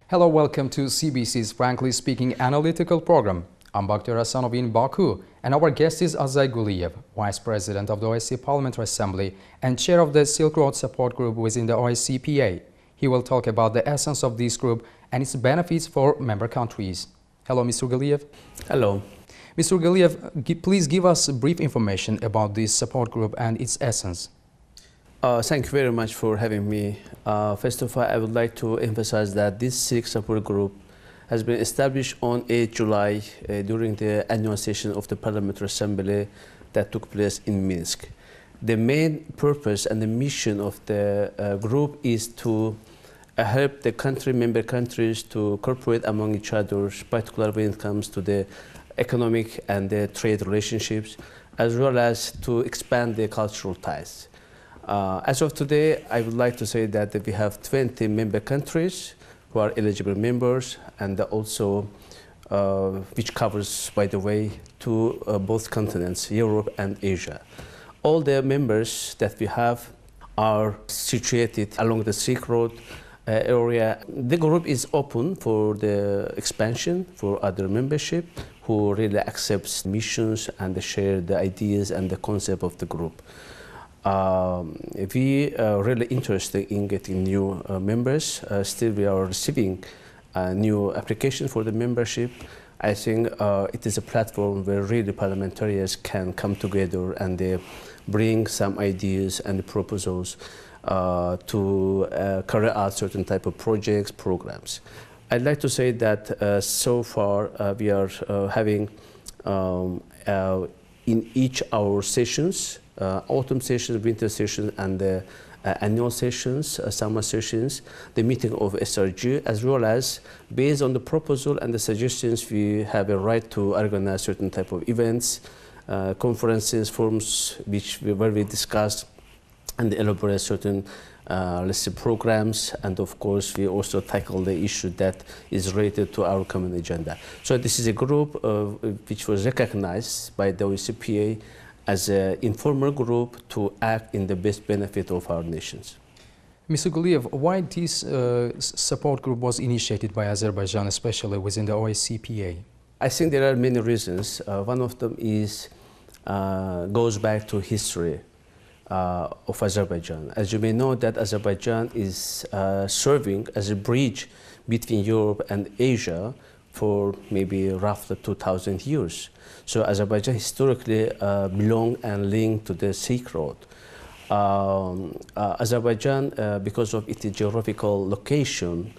Hello, welcome to CBC's Frankly Speaking analytical program. I'm Bakhtiar Hasanov in Baku, and our guest is Azay Guliyev, Vice President of the OSCE Parliamentary Assembly and Chair of the Silk Road Support Group within the OSCE. He will talk about the essence of this group and its benefits for member countries. Hello, Mr. Guliyev. Hello. Mr. Guliyev, please give us brief information about this support group and its essence. Thank you very much for having me. First of all, I would like to emphasize that this Silk Support Group has been established on 8 July during the annual session of the Parliamentary Assembly that took place in Minsk. The main purpose and the mission of the group is to help the member countries to cooperate among each other, particularly when it comes to the economic and the trade relationships, as well as to expand the cultural ties. As of today, I would like to say that we have 20 member countries who are eligible members, and also which covers, by the way, both continents, Europe and Asia. All the members that we have are situated along the Silk Road area. The group is open for the expansion for other membership who really accepts missions and share the ideas and the concept of the group. We are really interested in getting new members. Still, we are receiving new applications for the membership. I think it is a platform where really parliamentarians can come together and bring some ideas and proposals to carry out certain type of projects, programs. I'd like to say that so far we are having in each our sessions, autumn sessions, winter sessions, and the annual sessions, summer sessions, the meeting of SRG, as well as based on the proposal and the suggestions, we have a right to organize certain type of events, conferences, forums, where we discuss and elaborate certain let's say programs, and of course we also tackle the issue that is related to our common agenda. So this is a group which was recognized by the OSCE as an informal group to act in the best benefit of our nations. Mr. Guliyev, why this support group was initiated by Azerbaijan, especially within the OSCE? I think there are many reasons. One of them goes back to history of Azerbaijan. As you may know, that Azerbaijan is serving as a bridge between Europe and Asia for maybe roughly 2,000 years. So Azerbaijan historically belonged and linked to the Silk Road. Azerbaijan, because of its geographical location,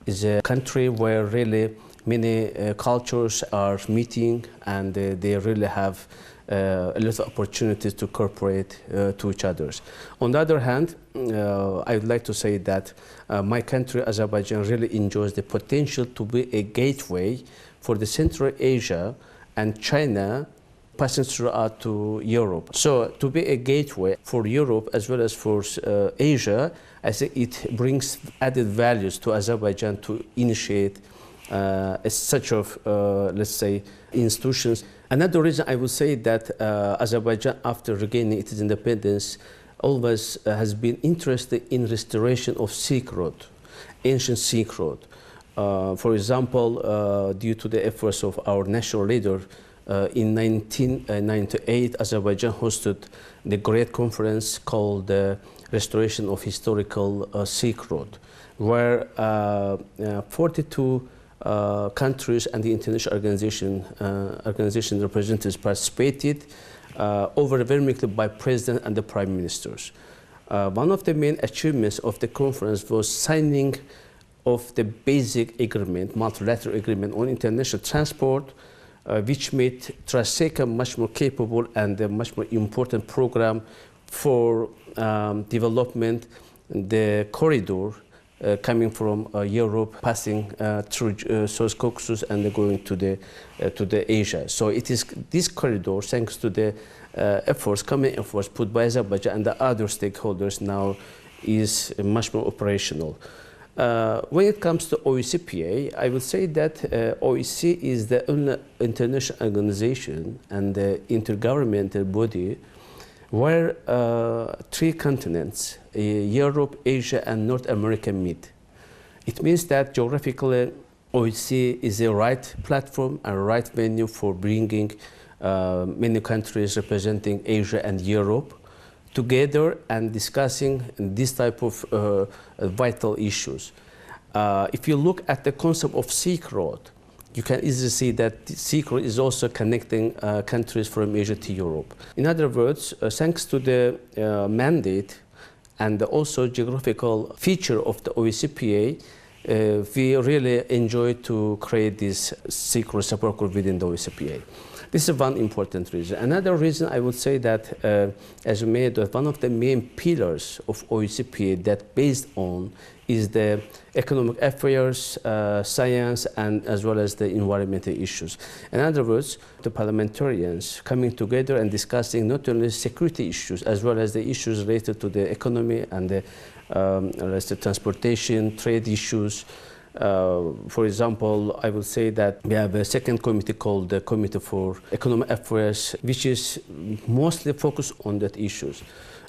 is a country where really many cultures are meeting, and they really have a lot of opportunities to cooperate to each other. On the other hand, I would like to say that my country, Azerbaijan, really enjoys the potential to be a gateway for the Central Asia and China passing throughout to Europe. So to be a gateway for Europe as well as for Asia, I think it brings added values to Azerbaijan to initiate such of, let's say, institutions. Another reason I would say that Azerbaijan, after regaining its independence, always has been interested in restoration of Silk Road, ancient Silk Road. For example, due to the efforts of our national leader, in 1998, Azerbaijan hosted the great conference called the Restoration of Historical Silk Road, where 42 countries and the international organization representatives participated, overwhelmingly by President and the Prime Ministers. One of the main achievements of the conference was signing of the basic agreement, multilateral agreement on international transport, which made Traseka much more capable and a much more important program for development the corridor coming from Europe, passing through South Caucasus and going to the Asia. So it is this corridor, thanks to the common efforts put by Azerbaijan and the other stakeholders, now is much more operational. When it comes to OSCE, I would say that OSCE is the only international organization and the intergovernmental body where three continents, Europe, Asia, and North America meet. It means that geographically OSCE is the right platform and right venue for bringing many countries representing Asia and Europe together and discussing this type of vital issues. If you look at the concept of Silk Road, you can easily see that the Silk Road is also connecting countries from Asia to Europe. In other words, thanks to the mandate and also geographical feature of the OSCE, we really enjoy to create this Silk Road support group within the OSCE. This is one important reason. Another reason I would say that, as you made, one of the main pillars of OSCE that based on is the economic affairs, science, and as well as the environmental issues. In other words, the parliamentarians coming together and discussing not only security issues as well as the issues related to the economy and the transportation, trade issues. For example, I will say that we have a second committee called the Committee for Economic Affairs, which is mostly focused on that issues.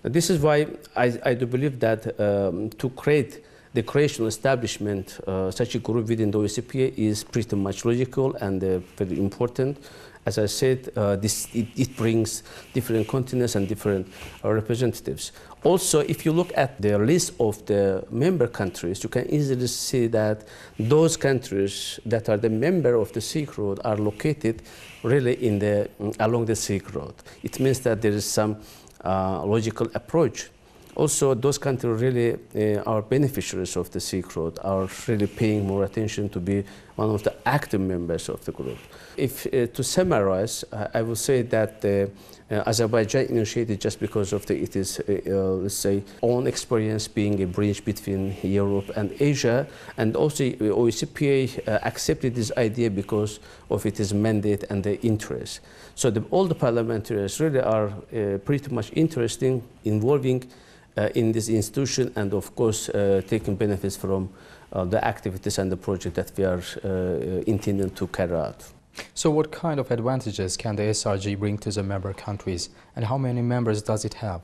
This is why I do believe that to create the creation establishment such a group within the OSCE is pretty much logical and very important. As I said, it brings different continents and different representatives. Also, if you look at the list of the member countries, you can easily see that those countries that are the member of the Silk Road are located really along the Silk Road. It means that there is some logical approach. Also, those countries really are beneficiaries of the Silk Road, are really paying more attention to be one of the active members of the group. If to summarize, I will say that Azerbaijan initiated just because of it is, let's say, own experience being a bridge between Europe and Asia, and also OSCE accepted this idea because of its mandate and the interest. So all the parliamentarians really are pretty much interested, involving in this institution, and of course taking benefits from the activities and the project that we are intending to carry out. So what kind of advantages can the SRG bring to the member countries, and how many members does it have?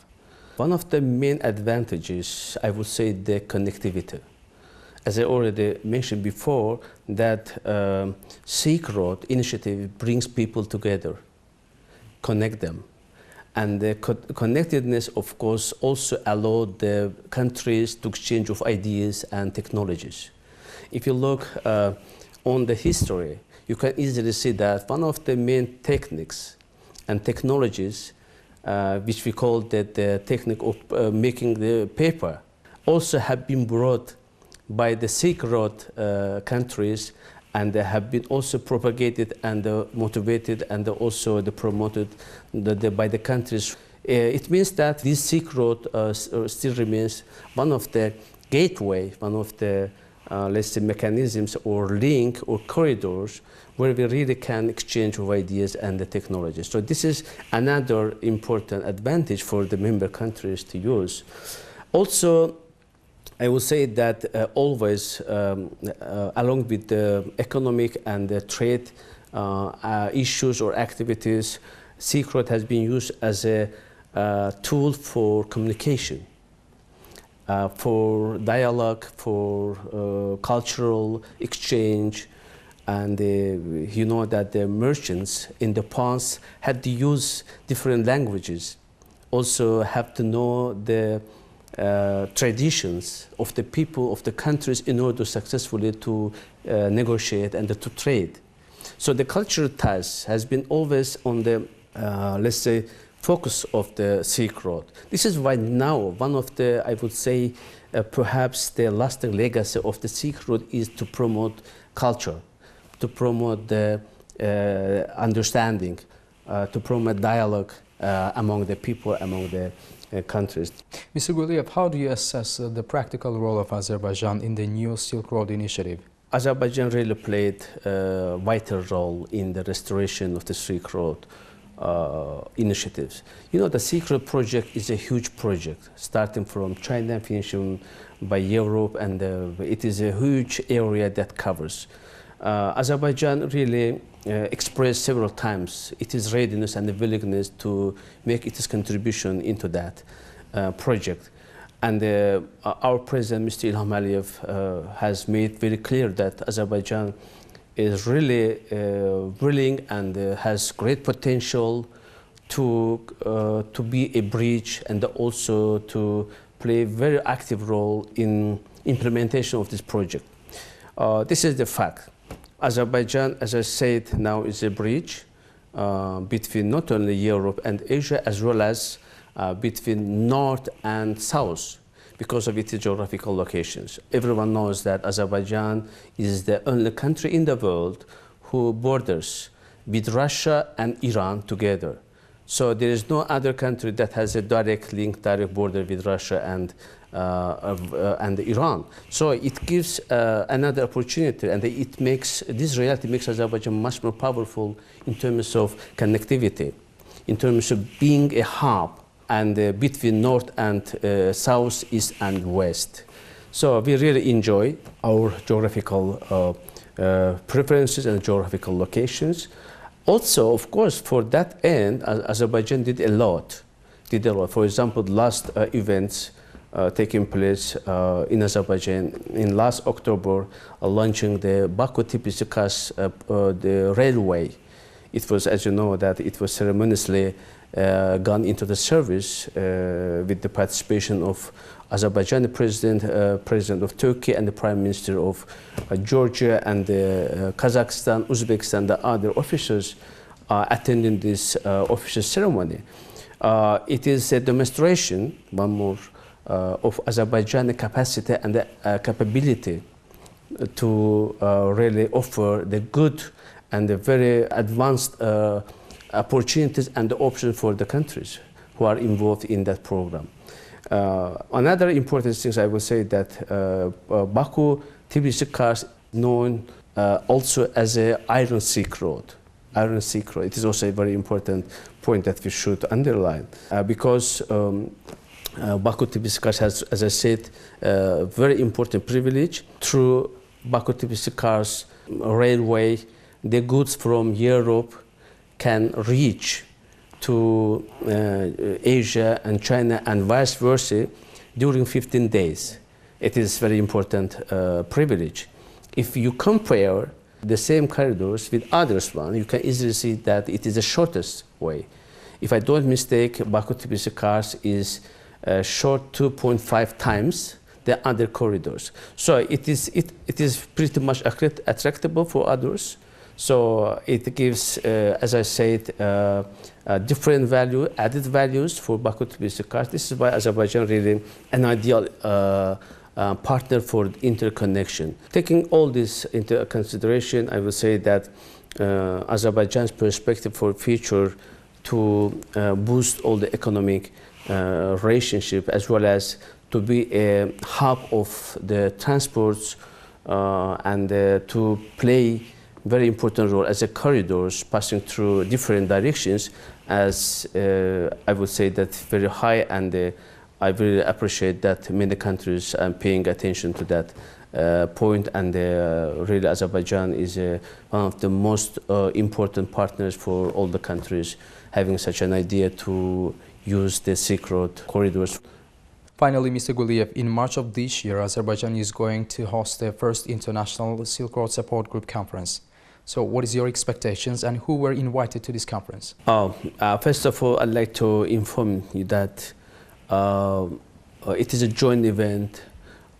One of the main advantages, I would say, the connectivity. As I already mentioned before, that Silk Road initiative brings people together, connect them. And the connectedness, of course, also allowed the countries to exchange of ideas and technologies. If you look on the history, you can easily see that one of the main techniques and technologies, which we call the technique of making the paper, also have been brought by the Silk Road countries, and they have been also propagated and motivated and also promoted by the countries. It means that this Silk Road still remains one of the gateway, one of the let's say mechanisms or link or corridors where we really can exchange of ideas and the technologies. So this is another important advantage for the member countries to use. Also, I will say that always, along with the economic and the trade issues or activities, Silk Road has been used as a tool for communication, for dialogue, for cultural exchange. And you know that the merchants in the past had to use different languages, also have to know the traditions of the people of the countries in order successfully to negotiate and to trade. So the cultural ties has been always on the, let's say, focus of the Silk Road. This is why now one of the, I would say, perhaps the lasting legacy of the Silk Road is to promote culture, to promote the understanding, to promote dialogue among the people, among the countries. Mr. Guliyev, how do you assess the practical role of Azerbaijan in the new Silk Road initiative? Azerbaijan really played a vital role in the restoration of the Silk Road initiatives. You know, the Silk Road project is a huge project, starting from China, finishing by Europe, and it is a huge area that covers. Azerbaijan really expressed several times its readiness and the willingness to make its contribution into that project. And our President, Mr. Ilham Aliyev, has made very clear that Azerbaijan is really willing and has great potential to be a bridge and also to play a very active role in implementation of this project. This is the fact. Azerbaijan, as I said, now is a bridge between not only Europe and Asia, as well as between North and South, because of its geographical locations. Everyone knows that Azerbaijan is the only country in the world who borders with Russia and Iran together. So there is no other country that has a direct link, direct border with Russia and Iran. So it gives another opportunity, and this reality makes Azerbaijan much more powerful in terms of connectivity, in terms of being a hub and between North and South, East and West. So we really enjoy our geographical preferences and geographical locations. Also, of course, for that end, Azerbaijan did a lot. For example, the last events taking place in Azerbaijan in last October, launching the Baku-Tbilisi-Kars the railway. It was, as you know, that it was ceremoniously gone into the service with the participation of Azerbaijani President of Turkey and the Prime Minister of Georgia and Kazakhstan, Uzbekistan, the other officials attending this official ceremony. It is a demonstration, one more, of Azerbaijani capacity and the capability to really offer the good and the very advanced opportunities and the options for the countries who are involved in that program. Another important thing I will say that Baku-Tbilisi-Kars known also as a Iron Silk Road. Iron Silk Road. It is also a very important point that we should underline because Baku-Tbilisi-Kars has, as I said, a very important privilege. Through Baku-Tbilisi-Kars railway, the goods from Europe can reach to Asia and China and vice versa during 15 days. It is very important privilege. If you compare the same corridors with others one, you can easily see that it is the shortest way. If I don't mistake, Baku-Tbilisi-Kars is short 2.5 times the other corridors. So it is pretty much attractable for others. So it gives, as I said, different value, added values for Baku-Tbilisi-Kars. This is why Azerbaijan really an ideal partner for interconnection. Taking all this into consideration, I will say that Azerbaijan's perspective for future to boost all the economic relationship as well as to be a hub of the transports and to play very important role as a corridors passing through different directions, as I would say that very high, and I really appreciate that many countries are paying attention to that point, and really Azerbaijan is one of the most important partners for all the countries having such an idea to use the Silk Road corridors. Finally, Mr. Guliyev, in March of this year, Azerbaijan is going to host the first International Silk Road Support Group Conference. So what is your expectations and who were invited to this conference? First of all, I'd like to inform you that it is a joint event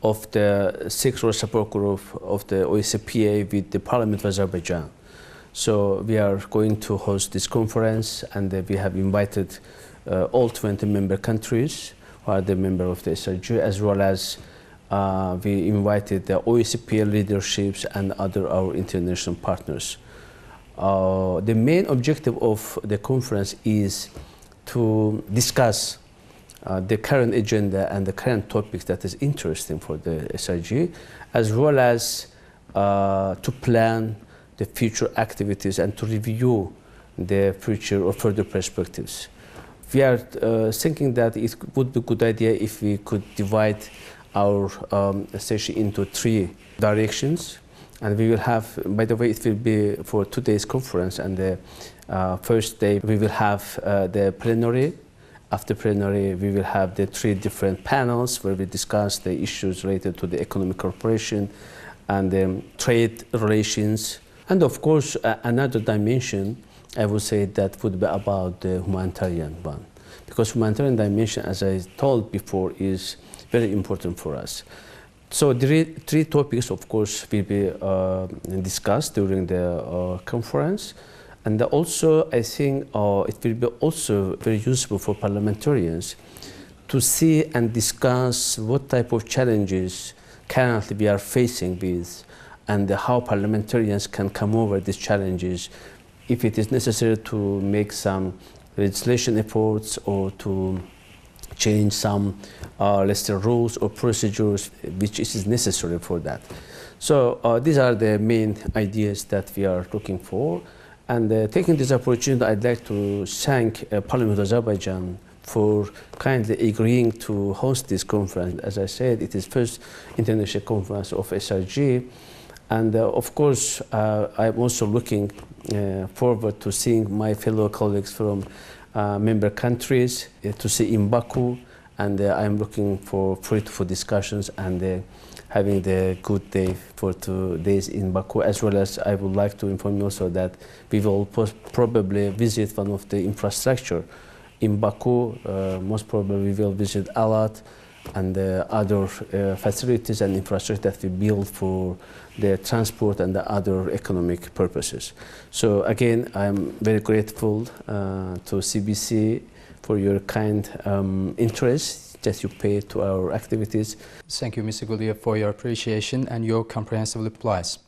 of the Silk Road Support Group of the OSCE with the Parliament of Azerbaijan. So we are going to host this conference, and we have invited all 20 member countries who are the member of the SRG, as well as we invited the OSCE leaderships and other our international partners. The main objective of the conference is to discuss the current agenda and the current topics that is interesting for the SRG, as well as to plan the future activities and to review the future or further perspectives. We are thinking that it would be a good idea if we could divide our session into 3 directions, and we will have, by the way, it will be for 2 days conference, and the first day we will have the plenary, After plenary, we will have the 3 different panels where we discuss the issues related to the economic cooperation and trade relations. And of course, another dimension, I would say, that would be about the humanitarian one. Because humanitarian dimension, as I told before, is very important for us. So the 3 topics, of course, will be discussed during the conference. And also, I think it will be also very useful for parliamentarians to see and discuss what type of challenges currently we are facing with, and how parliamentarians can come over these challenges if it is necessary to make some legislation efforts or to change some, let's say, rules or procedures which is necessary for that. So these are the main ideas that we are looking for. And taking this opportunity, I'd like to thank Parliament of Azerbaijan for kindly agreeing to host this conference. As I said, it is first international conference of SRG. And of course, I'm also looking forward to seeing my fellow colleagues from member countries to see in Baku. And I'm looking for fruitful discussions and having the good day for 2 days in Baku, as well as I would like to inform you also that we will probably visit one of the infrastructure in Baku. Most probably we will visit Alat and other facilities and infrastructure that we build for the transport and the other economic purposes. So again, I'm very grateful to CBC for your kind interest that you pay to our activities. Thank you, Mr. Guliyev, for your appreciation and your comprehensive replies.